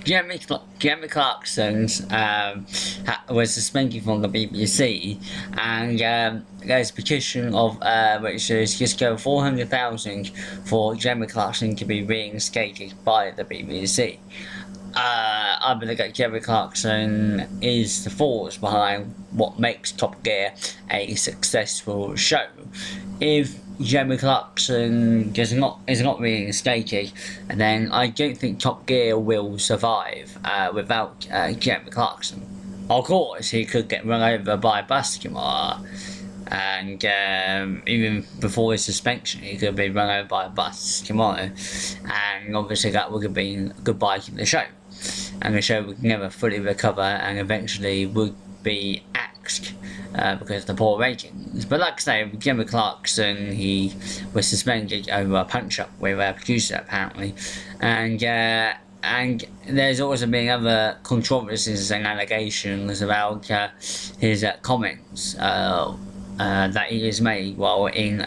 Jeremy Clarkson was suspended from the BBC, and there's a petition of which is just go 400,000 for Jeremy Clarkson to be reinstated by the BBC. I believe that Jeremy Clarkson is the force behind what makes Top Gear a successful show. If Jeremy Clarkson is not reinstated, then I don't think Top Gear will survive without Jeremy Clarkson. Of course, he could get run over by a bus tomorrow, and even before his suspension, he could be run over by a bus tomorrow, and obviously that would have been goodbye to the show, and the show would never fully recover, and eventually would be axed because of the poor ratings. But like I say, Jeremy Clarkson, he was suspended over a punch-up with a producer apparently, and there's also been other controversies and allegations about his comments that he has made while in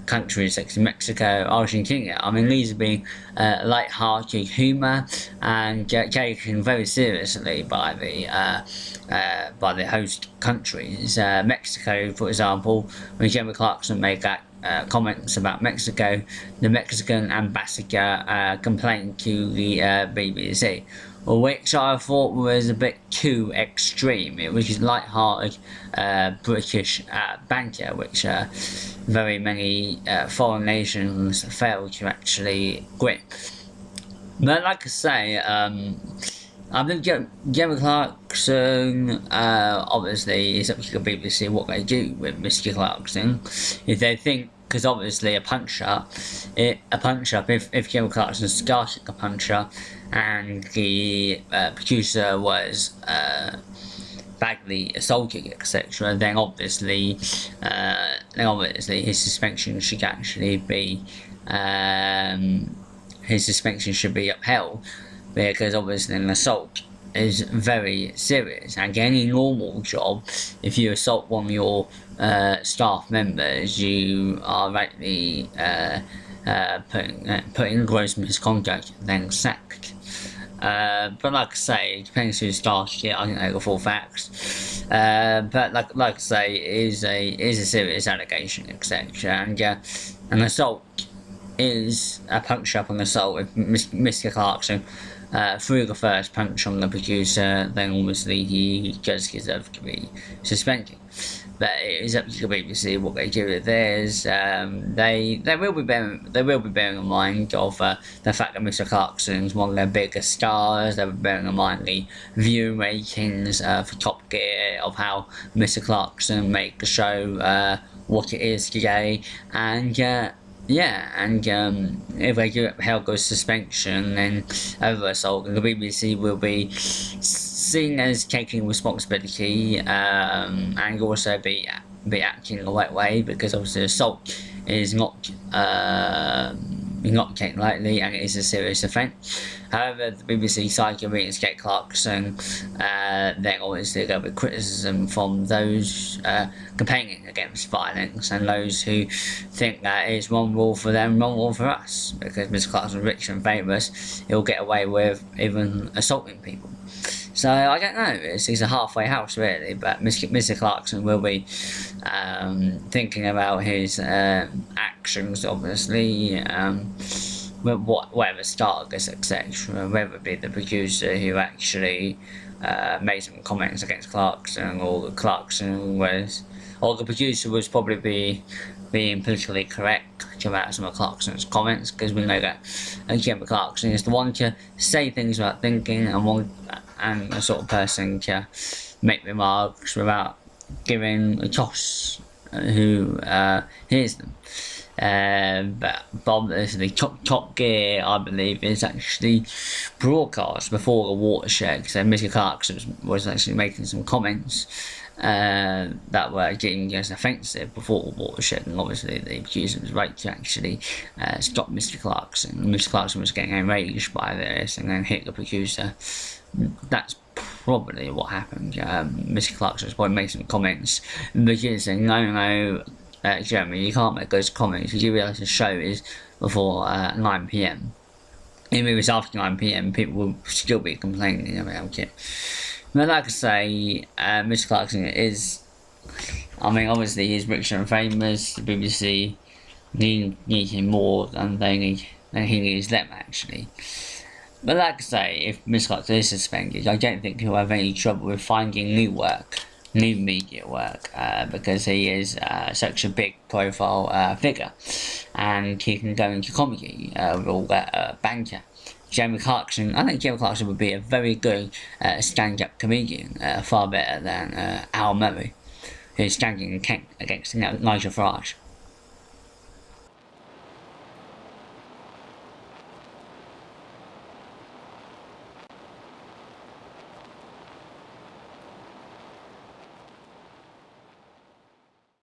countries such as Mexico, Argentina. I mean, these have been light-hearted humour and taken very seriously by the host countries. Mexico, for example, when Jeremy Clarkson made that comments about Mexico, the Mexican ambassador complained to the BBC, which I thought was a bit too extreme. It was just light-hearted British banter, which very many foreign nations fail to actually grip. But like I say, I think Jeremy Clarkson, obviously, is up to the BBC what they do with Mr Clarkson. If they think, because obviously a punch-up, if Jeremy Clarkson started the punch-up and the producer was badly assaulted, etc., then obviously his suspension should actually be upheld, because obviously an assault is very serious, and any normal job, if you assault one of your staff members, you are likely put in gross misconduct and then sacked. But like I say, it depends who started it. I don't know the full facts. But like I say, it is a serious allegation, etc. And an assault is a punch-up on assault. If Mr Clarkson threw the first punch on the producer, then obviously he does deserve to be suspended. But it is up to the BBC what they do with theirs. They will be bearing in mind of the fact that Mr Clarkson's one of their biggest stars. They'll be bearing in mind the view ratings for Top Gear, of how Mr Clarkson made the show what it is today, and if they do upheld the suspension, then over assault, the BBC will be seen as taking responsibility, and also be acting the right way, because obviously assault is not taken lightly, and it is a serious offence. However, the BBC side can reinstate Clarkson, then obviously there'll be criticism from those campaigning against violence, and those who think that it's one rule for them, one rule for us, because Mr Clarkson's rich and famous, he'll get away with even assaulting people. So I don't know, it's a halfway house really, but Mr Clarkson will be thinking about his actions, obviously, whatever started this, etc., whether it be the producer who actually made some comments against Clarkson, or the producer was probably being politically correct about some of Clarkson's comments, because we know that Jeremy Clarkson is the one to say things without thinking, and the sort of person to make remarks without giving a toss who hears them. But obviously Top Gear, I believe, is actually broadcast before the watershed, so Mr Clarkson was actually making some comments that were getting as offensive before the watershed, and obviously the producer was right to actually stop Mr Clarkson. Mr Clarkson was getting enraged by this and then hit the producer. That's probably what happened. Mr Clarkson was probably making some comments, because no, Jeremy, you can't make those comments, because you realise the show is before 9 PM. Even if it's after 9 PM, people will still be complaining about it. But like I say, Mr Clarkson is, I mean, obviously he's richer and famous. The BBC need him more than he needs them, actually. But like I say, if Mr Clarkson is suspended, I don't think he'll have any trouble with finding new work, new media work, because he is such a big profile figure, and he can go into comedy with all that banter. Jeremy Clarkson, I think Jeremy Clarkson would be a very good stand-up comedian, far better than Al Murray, who's standing against Nigel Farage.